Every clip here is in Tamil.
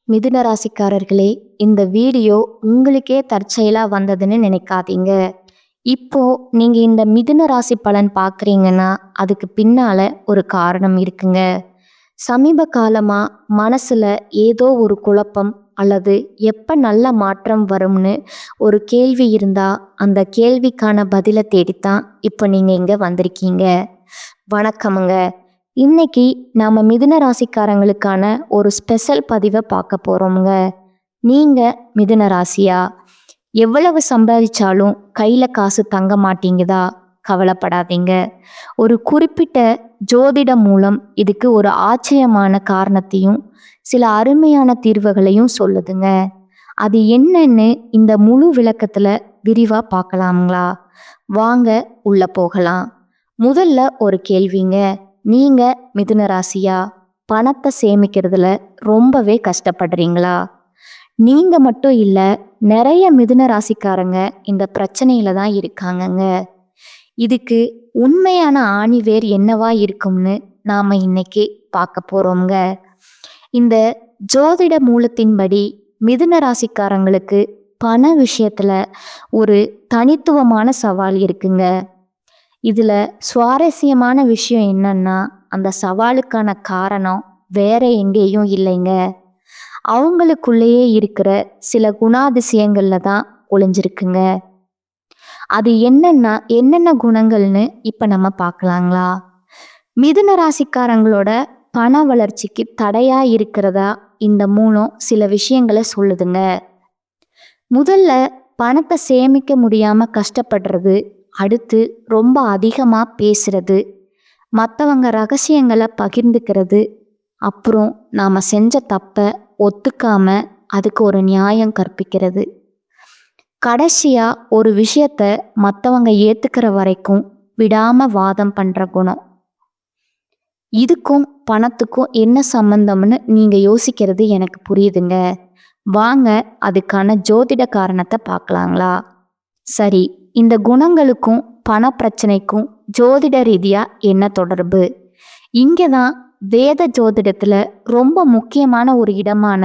மிதுன ராசிக்காரர்களே, இந்த வீடியோ உங்களுக்கே தற்செயலா வந்ததுன்னு நினைக்காதீங்க. இப்போ நீங்க இந்த மிதுன ராசி பலன் பார்க்குறீங்கன்னா அதுக்கு பின்னால ஒரு காரணம் இருக்குங்க. சமீப காலமா மனசுல ஏதோ ஒரு குழப்பம் அல்லது எப்ப நல்ல மாற்றம் வரும்னு ஒரு கேள்வி இருந்தா அந்த கேள்விக்கான பதிலை தேடித்தான் இப்போ நீங்க இங்க வந்திருக்கீங்க. வணக்கமுங்க. இன்னைக்கு நாம மிதுன ராசிக்காரங்களுக்கான ஒரு ஸ்பெஷல் பதிவை பார்க்க போறோம்ங்க. நீங்க மிதுன ராசியா? எவ்வளவு சம்பாதிச்சாலும் கையில காசு தங்க மாட்டேங்குதா? கவலைப்படாதீங்க. ஒரு குறிப்பிட்ட ஜோதிடம் மூலம் இதுக்கு ஒரு ஆச்சரியமான காரணத்தையும் சில அருமையான தீர்வுகளையும் சொல்லுதுங்க. அது என்னன்னு இந்த முழு விளக்கத்துல விரிவா பார்க்கலாங்களா? வாங்க உள்ள போகலாம். முதல்ல ஒரு கேள்விங்க. நீங்க மிதுன ராசியா? பணத்தை சேமிக்கிறதுல ரொம்பவே கஷ்டப்படுறீங்களா? நீங்க மட்டும் இல்ல, நிறைய மிதுன ராசிக்காரங்க இந்த பிரச்சனையில தான் இருக்காங்கங்க. இதுக்கு உண்மையான ஆணிவேர் என்னவா இருக்கும்னு நாம இன்னைக்கு பார்க்க போறோம்ங்க. இந்த ஜோதிட மூலத்தின்படி மிதுன ராசிக்காரங்களுக்கு பண விஷயத்துல ஒரு தனித்துவமான சவால் இருக்குங்க. இதுல சுவாரஸ்யமான விஷயம் என்னன்னா, அந்த சவாலுக்கான காரணம் வேற எங்கேயும் இல்லைங்க. அவங்களுக்குள்ளேயே இருக்கிற சில குணாதிசயங்கள்ல தான் ஒளிஞ்சிருக்குங்க. அது என்னென்ன குணங்கள்னு இப்ப நம்ம பார்க்கலாங்களா? மிதுன ராசிக்காரங்களோட பண வளர்ச்சிக்கு தடையா இருக்கிறதா இந்த மூலம் சில விஷயங்களை சொல்லுதுங்க. முதல்ல பணத்தை சேமிக்க முடியாம கஷ்டப்படுறது, அடுத்து ரொம்ப அதிகமா பேசுறது, மற்றவங்க ரகசியங்களை பகிர்ந்துக்கிறது, அப்புறம் நாம செஞ்ச தப்பை ஒத்துக்காம அதுக்கு ஒரு நியாயம் கற்பிக்கிறது, கடைசியா ஒரு விஷயத்த மற்றவங்க ஏத்துக்கிற வரைக்கும் விடாம வாதம் பண்ற குணம். இதுக்கும் பணத்துக்கும் என்ன சம்பந்தம்னு நீங்க யோசிக்கிறது எனக்கு புரியுதுங்க. வாங்க அதுக்கான ஜோதிட காரணத்தை பார்க்கலாங்களா? சரி, இந்த குணங்களுக்கும் பண பிரச்சனைக்கும் ஜோதிட ரீதியா என்ன தொடர்பு? இங்கதான் வேத ஜோதிடத்துல ரொம்ப முக்கியமான ஒரு இடமான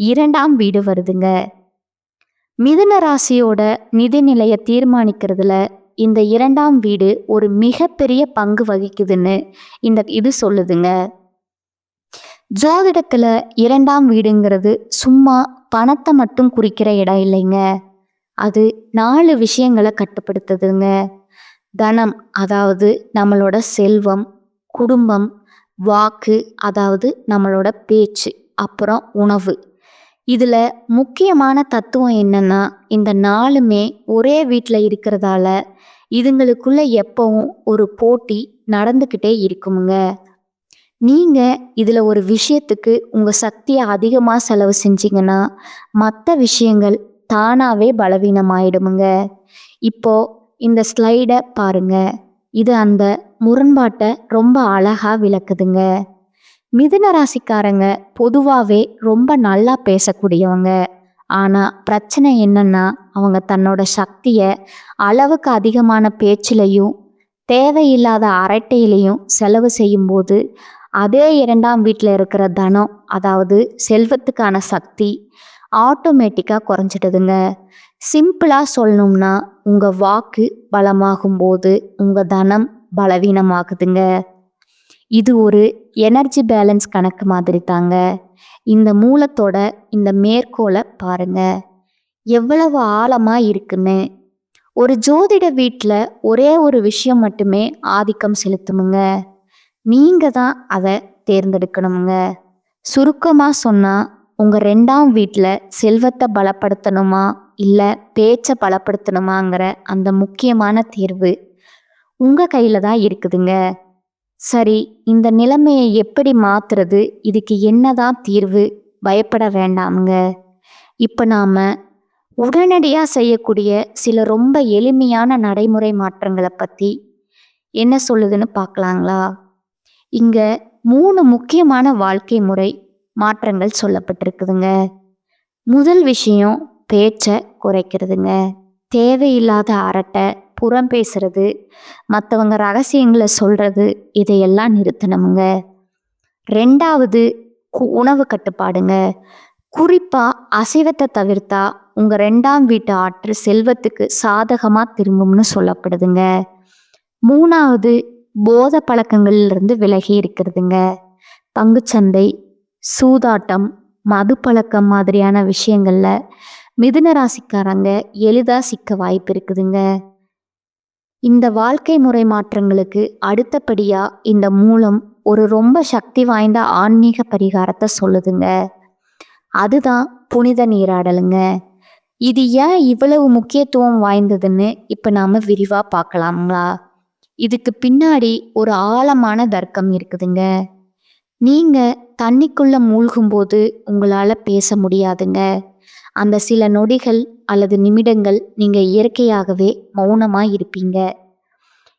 2ஆம் வீடு வருதுங்க. மிதுன ராசியோட நிதிநிலையை தீர்மானிக்கிறதுல இந்த 2ஆம் வீடு ஒரு மிகப்பெரிய பங்கு வகிக்குதுன்னு இது சொல்லுதுங்க. ஜோதிடத்துல 2ஆம் வீடுங்கிறது சும்மா பணத்தை மட்டும் குறிக்கிற இடம் இல்லைங்க. அது 4 விஷயங்களை கட்டுப்படுத்துதுங்க. தனம், அதாவது நம்மளோட செல்வம், குடும்பம், வாக்கு, அதாவது நம்மளோட பேச்சு, அப்புறம் உணவு. இதுல முக்கியமான தத்துவம் என்னன்னா, இந்த 4மே ஒரே வீட்டில் இருக்கிறதால இதுங்களுக்குள்ள எப்பவும் ஒரு போட்டி நடந்துக்கிட்டே இருக்குமுங்க. நீங்க இதுல ஒரு விஷயத்துக்கு உங்க சக்தியை அதிகமா செலவு செஞ்சீங்கன்னா மற்ற விஷயங்கள் தானாவே பலவீனமாயிடுமுங்க. இப்போ இந்த ஸ்லைடை பாருங்க. இது அந்த முரண்பாட்டை ரொம்ப அழகா விளக்குதுங்க. மிதுன ராசிக்காரங்க பொதுவாகவே ரொம்ப நல்லா பேசக்கூடியவங்க. ஆனா பிரச்சனை என்னன்னா, அவங்க தன்னோட சக்தியை அளவுக்கு அதிகமான பேச்சிலையும் தேவையில்லாத அரட்டையிலையும் செலவு செய்யும்போது அதே 2ஆம் வீட்டில் இருக்கிற தனம், அதாவது செல்வத்துக்கான சக்தி ஆட்டோமேட்டிக்காக குறைஞ்சிடுதுங்க. சிம்பிளாக சொல்லணும்னா, உங்கள் வாக்கு பலமாகும் போது உங்கள் தனம் பலவீனமாகுதுங்க. இது ஒரு எனர்ஜி பேலன்ஸ் கணக்கு மாதிரி தாங்க. இந்த மூலத்தோட இந்த மேற்கோளை பாருங்க, எவ்வளவு ஆழமாக இருக்குன்னு. ஒரு ஜோதிட வீட்டில் ஒரே ஒரு விஷயம் மட்டுமே ஆதிக்கம் செலுத்துமுங்க. நீங்க தான் அதை தேர்ந்தெடுக்கணுங்க. சுருக்கமாக சொன்னால், உங்கள் 2ஆம் வீட்டில் செல்வத்தை பலப்படுத்தணுமா இல்லை பேச்சை பலப்படுத்தணுமாங்கிற அந்த முக்கியமான தேர்வு உங்கள் கையில் தான் இருக்குதுங்க. சரி, இந்த நிலைமையை எப்படி மாற்றுறது? இதுக்கு என்னதான் தீர்வு? பயப்பட வேண்டாமுங்க. இப்போ நாம் உடனடியாக செய்யக்கூடிய சில ரொம்ப எளிமையான நடைமுறை மாற்றங்களை பற்றி என்ன சொல்லுதுன்னு பார்க்கலாங்களா? இங்கே 3 முக்கியமான வாழ்க்கை முறை மாற்றங்கள் சொல்லப்பட்டிருக்குதுங்க. முதல் விஷயம் பேச்சை குறைக்கிறதுங்க. தேவையில்லாத அரட்டை, புறம் பேசுறது, மற்றவங்க ரகசியங்களை சொல்றது, இதையெல்லாம் நிறுத்தணுங்க. 2வது உணவு கட்டுப்பாடுங்க. குறிப்பா அசைவத்தை தவிர்த்தா உங்க 2ஆம் வீட்டு ஆற்றல் செல்வத்துக்கு சாதகமா திரும்பும்னு சொல்லப்படுதுங்க. 3வது போதை பழக்கங்கள்ல இருந்து விலகி இருக்கிறதுங்க. பங்குச்சந்தை, சூதாட்டம், மது பழக்கம் மாதிரியான விஷயங்கள்ல மிதுன ராசிக்காரங்க எளிதா சிக்க வாய்ப்பு இருக்குதுங்க. இந்த வாழ்க்கை முறை மாற்றங்களுக்கு அடுத்தபடியா இந்த மூலம் ஒரு ரொம்ப சக்தி வாய்ந்த ஆன்மீக பரிகாரத்தை சொல்லுதுங்க. அதுதான் புனித நீராடலுங்க. இது ஏன் இவ்வளவு முக்கியத்துவம் வாய்ந்ததுன்னு இப்ப நாம விரிவா பார்க்கலாங்களா? இதுக்கு பின்னாடி ஒரு ஆழமான தர்க்கம் இருக்குதுங்க. நீங்க தண்ணிக்குள்ள மூழ்கும்போது உங்களால பேச முடியாதுங்க. அந்த சில நொடிகள் அல்லது நிமிடங்கள் நீங்க இயற்கையாகவே மௌனமா இருப்பீங்க.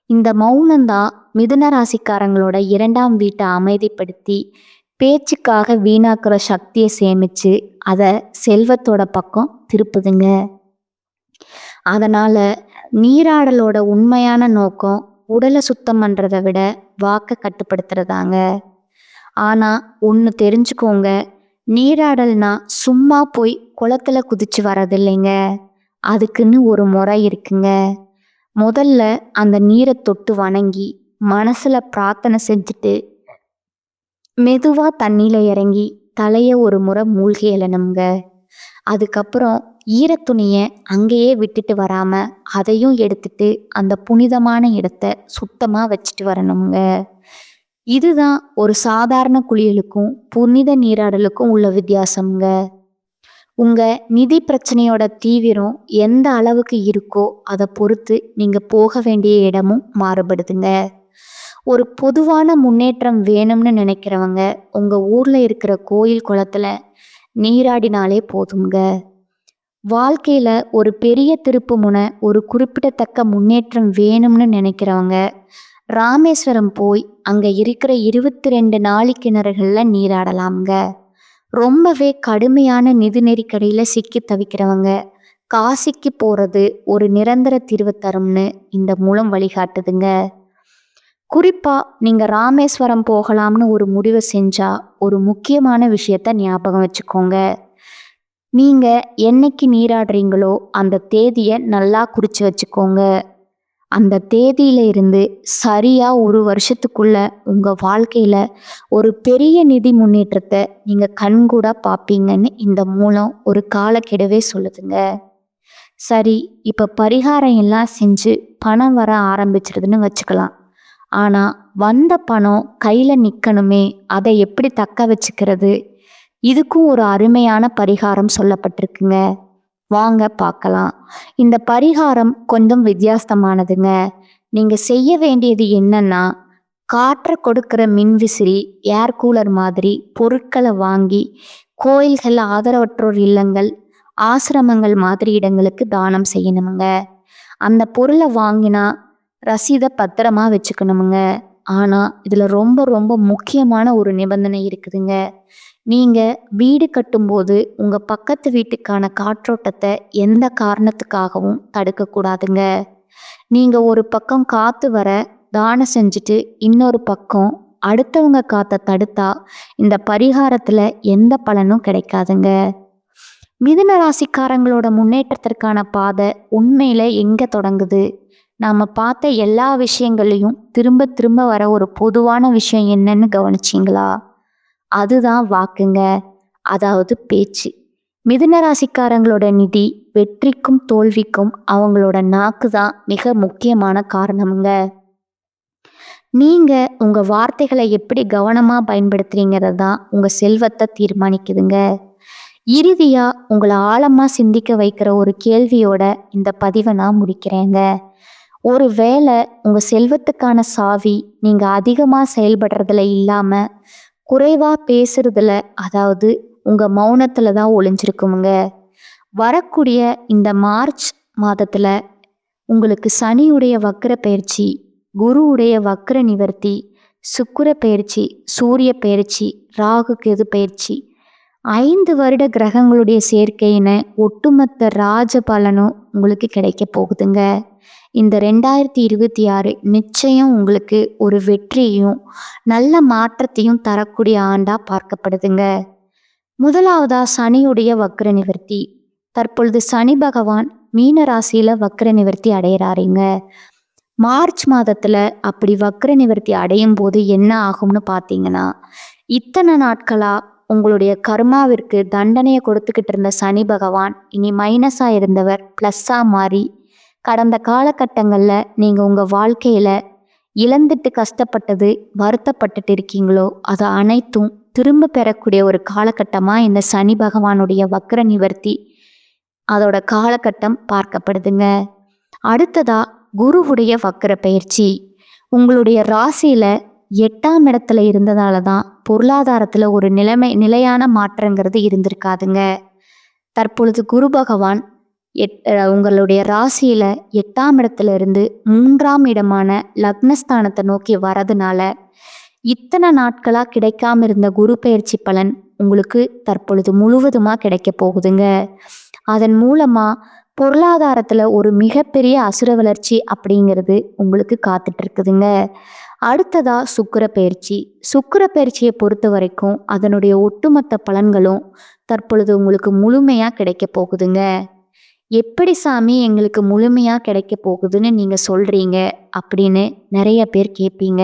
இந்த மௌனம்தான் மிதுன ராசிக்காரங்களோட 2ஆம் வீட்டை அமைதிப்படுத்தி பேச்சுக்காக வீணாக்குற சக்தியை சேமிச்சு அதை செல்வத்தோட பக்கம் திருப்புதுங்க. அதனால நீராடலோட உண்மையான நோக்கம் உடலை சுத்தம் பண்றதை விட வாக்க கட்டுப்படுத்துறதாங்க. ஆனா ஒன்று தெரிஞ்சுக்கோங்க, நீராடல்னா சும்மா போய் குளத்துல குதிச்சு வரதில்லைங்க. அதுக்குன்னு ஒரு முறை இருக்குங்க. முதல்ல அந்த நீரை தொட்டு வணங்கி மனசுல பிரார்த்தனை செஞ்சுட்டு மெதுவா தண்ணியில இறங்கி தலைய ஒரு முறை மூழ்கி எழணுங்க. அதுக்கப்புறம் ஈரத்துணிய அங்கேயே விட்டுட்டு வராம அதையும் எடுத்துட்டு அந்த புனிதமான இடத்த சுத்தமா வச்சுட்டு வரணுங்க. இதுதான் ஒரு சாதாரண குளியலுக்கும் புனித நீராடலுக்கும் உள்ள வித்தியாசம்ங்க. உங்க நிதி பிரச்சனையோட தீவிரம் எந்த அளவுக்கு இருக்கோ அதை பொறுத்து நீங்க போக வேண்டிய இடமும் மாறுபடுதுங்க. ஒரு பொதுவான முன்னேற்றம் வேணும்னு நினைக்கிறவங்க உங்க ஊர்ல இருக்கிற கோயில் குளத்துல நீராடினாலே போதுங்க. வாழ்க்கையில ஒரு பெரிய திருப்பு முனை, ஒரு குறிப்பிடத்தக்க முன்னேற்றம் வேணும்னு நினைக்கிறவங்க ராமேஸ்வரம் போய் அங்க இருக்கிற 22 நாழி கிணறுகள்ல நீராடலாம்ங்க. ரொம்பவே கடுமையான நிதி நெருக்கடியில சிக்கி தவிக்கிறவங்க காசிக்கு போறது ஒரு நிரந்தர தீர்வு தரும்னு இந்த மூலம் வழிகாட்டுதுங்க. குறிப்பா நீங்க ராமேஸ்வரம் போகலாம்னு ஒரு முடிவை செஞ்சா ஒரு முக்கியமான விஷயத்த ஞாபகம் வச்சுக்கோங்க. நீங்க என்னைக்கு நீராடுறீங்களோ அந்த தேதியை நல்லா குறிச்சு வச்சுக்கோங்க. அந்த தேதியில இருந்து சரியா ஒரு வருஷத்துக்குள்ள உங்க வாழ்க்கையில ஒரு பெரிய நிதி முன்னேற்றத்தை நீங்க கண்கூடா பார்ப்பீங்கன்னு இந்த மூலம் ஒரு காலக்கெடுவே சொல்லுதுங்க. சரி, இப்ப பரிகாரம் எல்லாம் செஞ்சு பணம் வர ஆரம்பிச்சிருதுன்னு வச்சுக்கலாம். ஆனா வந்த பணம் கையில நிக்கணுமே, அதை எப்படி தக்க வச்சுக்கிறது? இதுக்கும் ஒரு அருமையான பரிகாரம் சொல்லப்பட்டிருக்குங்க. வாங்க பார்க்கலாம். இந்த பரிகாரம் கொஞ்சம் வித்தியாசமானதுங்க. நீங்க செய்ய வேண்டியது என்னன்னா, காற்றை கொடுக்கிற மின்விசிறி, ஏர் கூலர் மாதிரி பொருட்களை வாங்கி கோயில்கள், ஆதரவற்றோர் இல்லங்கள், ஆசிரமங்கள் மாதிரி இடங்களுக்கு தானம் செய்யணுமுங்க. அந்த பொருளை வாங்கினா ரசீதை பத்திரமா வச்சுக்கணுமுங்க. ஆனா இதுல ரொம்ப ரொம்ப முக்கியமான ஒரு நிபந்தனை இருக்குதுங்க. நீங்க வீடு கட்டும்போது உங்க பக்கத்து வீட்டுக்கான காற்றோட்டத்தை எந்த காரணத்துக்காகவும் தடுக்கக்கூடாதுங்க. நீங்க ஒரு பக்கம் காத்து வர தானம் செஞ்சுட்டு இன்னொரு பக்கம் அடுத்தவங்க காத்தை தடுத்தா இந்த பரிகாரத்துல எந்த பலனும் கிடைக்காதுங்க. மிதுன ராசிக்காரங்களோட முன்னேற்றத்திற்கான பாதை உண்மையில எங்க தொடங்குது? நாம பார்த்த எல்லா விஷயங்களையும் திரும்ப திரும்ப வர ஒரு பொதுவான விஷயம் என்னன்னு கவனிச்சிங்களா? அதுதான் வாக்குங்க. அதாவது பேச்சு. மிதுன ராசிக்காரங்களோட நிதி வெற்றிக்கும் தோல்விக்கும் அவங்களோட நாக்கு தான் மிக முக்கியமான காரணமுங்க. நீங்க உங்க வார்த்தைகளை எப்படி கவனமா பயன்படுத்துறீங்கிறது தான் உங்க செல்வத்தை தீர்மானிக்குதுங்க. இறுதியா உங்களை ஆழமா சிந்திக்க வைக்கிற ஒரு கேள்வியோட இந்த பதிவை நான் முடிக்கிறேங்க. ஒரு வேளை உங்க செல்வத்துக்கான சாவி நீங்க அதிகமா செயல்படுறதுல இல்லாம குறைவா பேசுறதுல, அதாவது உங்க மௌனத்துல தான் ஒளிஞ்சிருக்குமுங்க. வரக்கூடிய இந்த மார்ச் மாதத்துல உங்களுக்கு சனியுடைய வக்ர பயிற்சி, குருவுடைய வக்ர நிவர்த்தி, சுக்கிர பயிற்சி, சூரிய பயிற்சி, ராகு கேது பயிற்சி, 5 வருட கிரகங்களுடைய சேர்க்கைன்னு ஒட்டுமொத்த ராஜ பலனும் உங்களுக்கு கிடைக்க போகுதுங்க. இந்த 2026 நிச்சயம் உங்களுக்கு ஒரு வெற்றியையும் நல்ல மாற்றத்தையும் தரக்கூடிய ஆண்டா பார்க்கப்படுதுங்க. முதலாவதா சனியுடைய வக்ர நிவர்த்தி. தற்பொழுது சனி பகவான் மீன ராசியில வக்ர நிவர்த்தி அடையிறாருங்க. மார்ச் மாதத்துல அப்படி வக்ர நிவர்த்தி அடையும் போது என்ன ஆகும்னு பார்த்தீங்கன்னா, இத்தனை நாட்களா உங்களுடைய கர்மாவிற்கு தண்டனையை கொடுத்துக்கிட்டு இருந்த சனி பகவான் இனி மைனஸா இருந்தவர் பிளஸ்ஸா மாறி, கடந்த காலகட்டங்கள்ல நீங்க உங்க வாழ்க்கையில இழந்துட்டு கஷ்டப்பட்டது, வருத்தப்பட்டுட்டு இருக்கீங்களோ அது அனைத்தும் திரும்ப பெறக்கூடிய ஒரு காலகட்டமா இந்த சனி பகவானுடைய வக்ர நிவர்த்தி அதோட காலகட்டம் பார்க்கப்படுதுங்க. அடுத்ததா குருவுடைய வக்ர பயிற்சி. உங்களுடைய ராசியில 8ஆம் இடத்துல இருந்ததால தான் பொருளாதாரத்துல ஒரு நிலையான மாற்றங்கிறது இருந்திருக்காதுங்க. தற்பொழுது குரு பகவான் உங்களுடைய ராசியில 8ஆம் இடத்துல இருந்து 3ஆம் இடமான லக்னஸ்தானத்தை நோக்கி வரதுனால இத்தனை நாட்களா கிடைக்காம இருந்த குரு பயிற்சி பலன் உங்களுக்கு தற்பொழுது முழுவதுமா கிடைக்க போகுதுங்க. அதன் மூலமா பொருளாதாரத்துல ஒரு மிகப்பெரிய அசுர வளர்ச்சி அப்படிங்கிறது உங்களுக்கு காத்துட்டு இருக்குதுங்க. அடுத்ததா சுக்கிர பயிற்சி. சுக்கிர பயிற்சியை பொறுத்த வரைக்கும் அதனுடைய ஒட்டுமொத்த பலன்களும் தற்பொழுது உங்களுக்கு முழுமையா கிடைக்க போகுதுங்க. எப்படி சாமி எங்களுக்கு முழுமையா கிடைக்க போகுதுன்னு நீங்க சொல்றீங்க அப்படின்னு நிறைய பேர் கேட்பீங்க.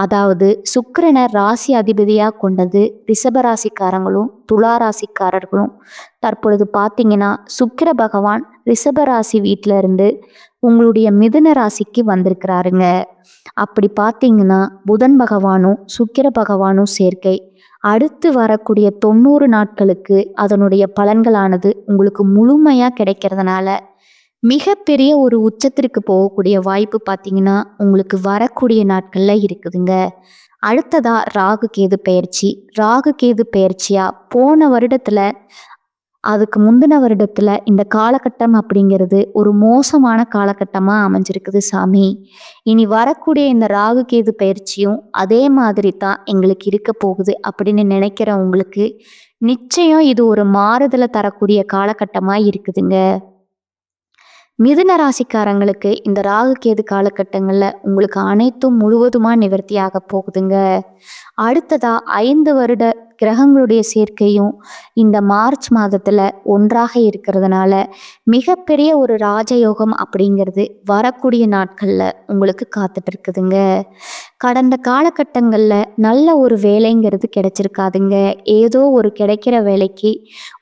அதாவது சுக்கிரனை ராசி அதிபதியா கொண்டது ரிஷபராசிக்காரங்களும் துளாராசிக்காரர்களும். தற்பொழுது பார்த்தீங்கன்னா சுக்கிர பகவான் ரிஷபராசி வீட்டில இருந்து உங்களுடைய மிதுன ராசிக்கு வந்திருக்கிறாருங்க. அப்படி பார்த்தீங்கன்னா புதன் பகவானும் சுக்கிர பகவானும் சேர்க்கை அடுத்து வரக்கூடிய 90 நாட்களுக்கு அதனுடைய பலன்களானது உங்களுக்கு முழுமையா கிடைக்கிறதுனால மிகப்பெரிய ஒரு உச்சத்திற்கு போகக்கூடிய வாய்ப்பு பார்த்தீங்கன்னா உங்களுக்கு வரக்கூடிய நாட்கள்ல இருக்குதுங்க. அடுத்ததா ராகு கேது பயிற்சி. ராகு கேது பயிற்சியா போன வருடத்துல அதுக்கு முந்தின வருடத்துல இந்த காலகட்டம் அப்படிங்கிறது ஒரு மோசமான காலகட்டமா அமைஞ்சிருக்குது சாமி. இனி வரக்கூடிய இந்த ராகு கேது பயிற்சியும் அதே மாதிரி தான் எங்களுக்கு இருக்க போகுது அப்படின்னு நினைக்கிறவங்களுக்கு நிச்சயம் இது ஒரு மாறுதலை தரக்கூடிய காலகட்டமா இருக்குதுங்க. மிதுன ராசிக்காரங்களுக்கு இந்த ராகு கேது காலகட்டங்களில் உங்களுக்கு அனைத்தும் முழுவதுமா நிவர்த்தியாக போகுதுங்க. அடுத்ததா 5 வருட கிரகங்களுடைய சேர்க்கையும் இந்த மார்ச் மாதத்துல ஒன்றாக இருக்கிறதுனால மிகப்பெரிய ஒரு ராஜயோகம் அப்படிங்கிறது வரக்கூடிய நாட்கள்ல உங்களுக்கு காத்துட்டு இருக்குதுங்க. கடந்த காலகட்டங்கள்ல நல்ல ஒரு வேலைங்கிறது கிடைச்சிருக்காதுங்க. ஏதோ ஒரு கிடைக்கிற வேலைக்கு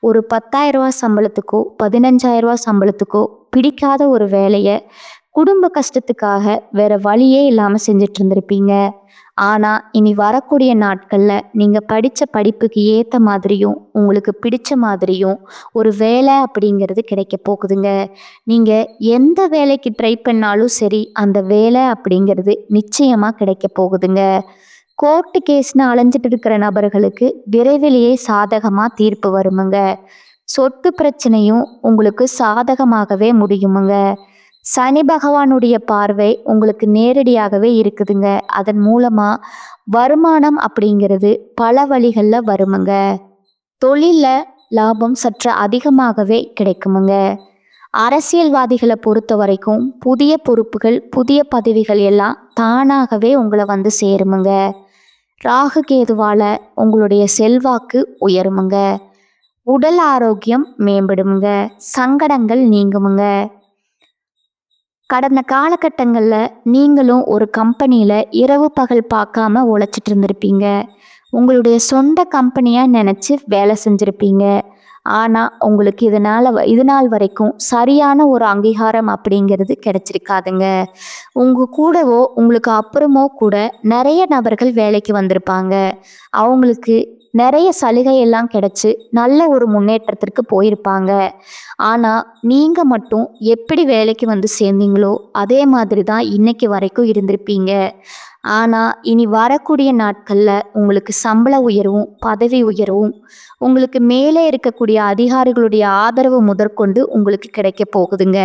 ஒரு 10,000 ரூபாய் சம்பளத்துக்கோ 15,000 ரூபாய் சம்பளத்துக்கோ பிடிக்காத ஒரு வேலையை குடும்ப கஷ்டத்துக்காக வேற வழியே இல்லாம செஞ்சுட்டு இருந்திருப்பீங்க. ஆனா இனி வரக்கூடிய நாட்கள்ல நீங்க படிச்ச படிப்புக்கு ஏத்த மாதிரியும் உங்களுக்கு பிடிச்ச மாதிரியும் ஒரு வேலை அப்படிங்கிறது கிடைக்க போகுதுங்க. நீங்க எந்த வேலைக்கு ட்ரை பண்ணாலும் சரி அந்த வேலை அப்படிங்கிறது நிச்சயமா கிடைக்க போகுதுங்க. கோர்ட்டு கேஸ்னு அலைஞ்சிட்டு இருக்கிற நபர்களுக்கு விரைவிலேயே சாதகமா தீர்ப்பு வருமுங்க. சொத்து பிரச்சனையும் உங்களுக்கு சாதகமாகவே முடியுமுங்க. சனி பகவானுடைய பார்வை உங்களுக்கு நேரடியாகவே இருக்குதுங்க. அதன் மூலமா வருமானம் அப்படிங்கிறது பல வழிகளில் வருமுங்க. தொழில லாபம் சற்று அதிகமாகவே கிடைக்குமுங்க. அரசியல்வாதிகளை பொறுத்த வரைக்கும் புதிய பொறுப்புகள் புதிய பதவிகள் எல்லாம் தானாகவே உங்களை வந்து சேருமுங்க. ராகு கேதுவால உங்களுடைய செல்வாக்கு உயருமுங்க. உடல் ஆரோக்கியம் மேம்படுமுங்க. சங்கடங்கள் நீங்குமுங்க. கடந்த காலகட்டங்களில் நீங்களும் ஒரு கம்பெனியில் இரவு பகல் பார்க்காம உழைச்சிட்டு இருந்திருப்பீங்க. உங்களுடைய சொந்த கம்பெனியாக நினச்சி வேலை செஞ்சுருப்பீங்க. ஆனால் உங்களுக்கு இது நாள் வரைக்கும் சரியான ஒரு அங்கீகாரம் அப்படிங்கிறது கிடைச்சிருக்காதுங்க. உங்கள் கூடவோ உங்களுக்கு அப்புறமோ கூட நிறைய நபர்கள் வேலைக்கு வந்திருப்பாங்க. அவங்களுக்கு நிறைய சலுகை எல்லாம் கிடைச்சி நல்ல ஒரு முன்னேற்றத்திற்கு போயிருப்பாங்க. ஆனால் நீங்கள் மட்டும் எப்படி வேலைக்கு வந்து சேர்ந்தீங்களோ அதே மாதிரி தான் இன்னைக்கு வரைக்கும் இருந்திருப்பீங்க. ஆனால் இனி வரக்கூடிய நாட்களில் உங்களுக்கு சம்பள உயர்வும் பதவி உயர்வும் உங்களுக்கு மேலே இருக்கக்கூடிய அதிகாரிகளுடைய ஆதரவு முதற்கொண்டு உங்களுக்கு கிடைக்க போகுதுங்க.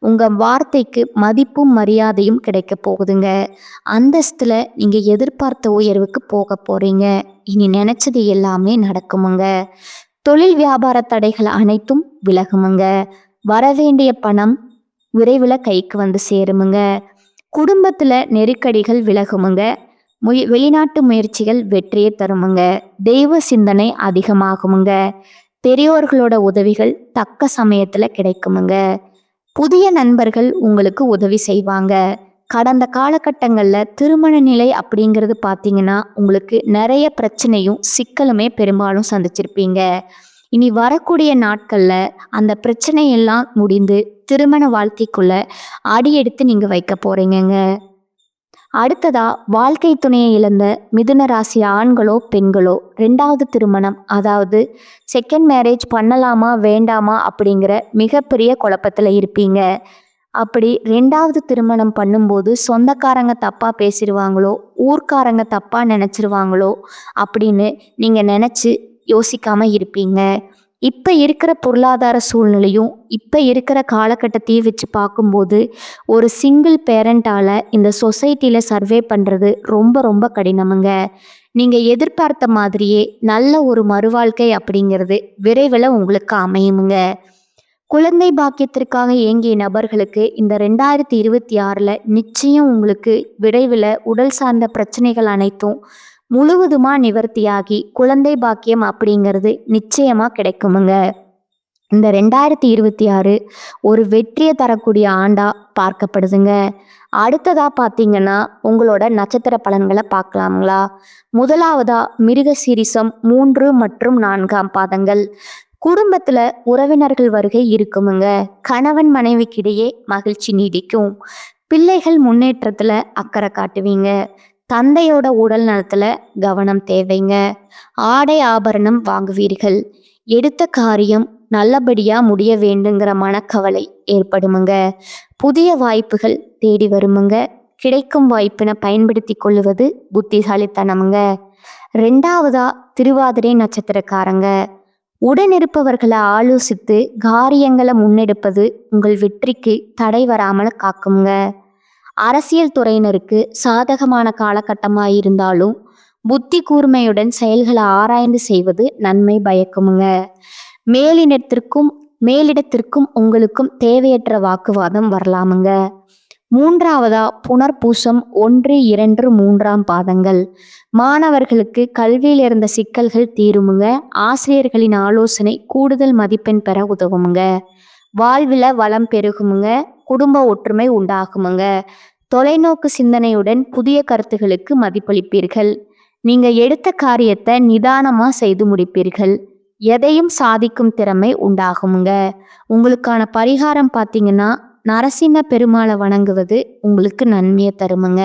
உங்கள் வார்த்தைக்கு மதிப்பும் மரியாதையும் கிடைக்க போகுதுங்க. அந்தஸ்தில் நீங்கள் எதிர்பார்த்த உயர்வுக்கு போக போகிறீங்க. இனி நினச்சது எல்லாமே நடக்குமுங்க. தொழில் வியாபார தடைகள் அனைத்தும் விலகுமுங்க. வரவேண்டிய பணம் விரைவில் கைக்கு வந்து சேருமுங்க. குடும்பத்தில் நெருக்கடிகள் விலகுமுங்க. வெளிநாட்டு முயற்சிகள் வெற்றியை தருமுங்க. தெய்வ சிந்தனை அதிகமாகுமுங்க. பெரியோர்களோட உதவிகள் தக்க சமயத்துல கிடைக்குமுங்க. புதிய நண்பர்கள் உங்களுக்கு உதவி செய்வாங்க. கடந்த காலகட்டங்கள்ல திருமண நிலை அப்படிங்கிறது பார்த்தீங்கன்னா உங்களுக்கு நிறைய பிரச்சனையும் சிக்கலுமே பெரும்பாலும் சந்திச்சிருப்பீங்க. இனி வரக்கூடிய நாட்கள்ல அந்த பிரச்சனையெல்லாம் முடிந்து திருமண வாழ்க்கைக்குள்ள அடியெடுத்து நீங்க வைக்க போறீங்கங்க. அடுத்ததா வாழ்க்கை துணையை இழந்த மிதுன ராசி ஆண்களோ பெண்களோ 2வது திருமணம், அதாவது செகண்ட் மேரேஜ் பண்ணலாமா வேண்டாமா அப்படிங்கிற மிகப்பெரிய குழப்பத்தில் இருப்பீங்க. அப்படி 2வது திருமணம் பண்ணும்போது சொந்தக்காரங்க தப்பாக பேசிடுவாங்களோ, ஊர்க்காரங்க தப்பாக நினச்சிருவாங்களோ அப்படின்னு நீங்கள் நினச்சி யோசிக்காமல் இருப்பீங்க. இப்போ இருக்கிற பொருளாதார சூழ்நிலையும் இப்போ இருக்கிற காலகட்டத்தையும் வச்சு பார்க்கும்போது ஒரு சிங்கிள் பேரண்டால் இந்த சொசைட்டியில் சர்வே பண்ணுறது ரொம்ப ரொம்ப கடினமுங்க. நீங்கள் எதிர்பார்த்த மாதிரியே நல்ல ஒரு மறுவாழ்க்கை அப்படிங்கிறது விரைவில் உங்களுக்கு அமையுமுங்க. குழந்தை பாக்கியத்திற்காக ஏங்கிய நபர்களுக்கு இந்த 2026 நிச்சயம் உங்களுக்கு விரைவில் உடல் சார்ந்த பிரச்சனைகள் அனைத்தும் முழுவதுமாக நிவர்த்தியாகி குழந்தை பாக்கியம் அப்படிங்கிறது நிச்சயமாக கிடைக்குமுங்க. இந்த 2026 ஒரு வெற்றியை தரக்கூடிய ஆண்டா பார்க்கப்படுதுங்க. அடுத்ததா பார்த்தீங்கன்னா உங்களோட நட்சத்திர பலன்களை பார்க்கலாங்களா? முதலாவதா மிருகசீரிசம் 3 மற்றும் 4ஆம் பாதங்கள். குடும்பத்துல உறவினர்கள் வருகை இருக்குமுங்க. கணவன் மனைவிக்கிடையே மகிழ்ச்சி நீடிக்கும். பிள்ளைகள் முன்னேற்றத்துல அக்கறை காட்டுவீங்க. தந்தையோட உடல் நலத்துல கவனம் தேவைங்க. ஆடை ஆபரணம் வாங்குவீர்கள். எடுத்த காரியம் நல்லபடியா முடிய வேண்டுங்கிற மனக்கவலை ஏற்படுமுங்க. புதிய வாய்ப்புகள் தேடி வருமுங்க. கிடைக்கும் வாய்ப்பினை பயன்படுத்தி கொள்ளுவது புத்திசாலித்தனமுங்க. 2வதா திருவாதிரை நட்சத்திரக்காரங்க. உடனிருப்பவர்களை ஆலோசித்து காரியங்களை முன்னெடுப்பது உங்கள் வெற்றிக்கு தடை வராமல் காக்குங்க. அரசியல் துறையினருக்கு சாதகமான காலகட்டமாக இருந்தாலும் புத்தி கூர்மையுடன் செயல்களை ஆராய்ந்து செய்வது நன்மை பயக்குமுங்க. மேலிடத்திற்கும் உங்களுக்கும் தேவையற்ற வாக்குவாதம் வரலாமுங்க. 3வதா புனர்பூசம் 1, 2, 3ஆம் பாதங்கள். மாணவர்களுக்கு கல்வியில் இருந்த சிக்கல்கள் தீருமுங்க. ஆசிரியர்களின் ஆலோசனை கூடுதல் மதிப்பெண் பெற உதவுமுங்க. வாழ்வில் வளம் பெருகுமுங்க. குடும்ப ஒற்றுமை உண்டாகுமுங்க. தொலைநோக்கு சிந்தனையுடன் புதிய கருத்துகளுக்கு மதிப்பளிப்பீர்கள். நீங்கள் எடுத்த காரியத்தை நிதானமாக செய்து முடிப்பீர்கள். எதையும் சாதிக்கும் திறமை உண்டாகுமுங்க. உங்களுக்கான பரிகாரம் பார்த்தீங்கன்னா நரசிம்ம பெருமாளை வணங்குவது உங்களுக்கு நன்மையை தருமுங்க.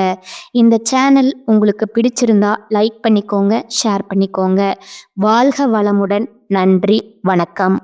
இந்த சேனல் உங்களுக்கு பிடிச்சிருந்தா லைக் பண்ணிக்கோங்க, ஷேர் பண்ணிக்கோங்க. வாழ்க வளமுடன். நன்றி, வணக்கம்.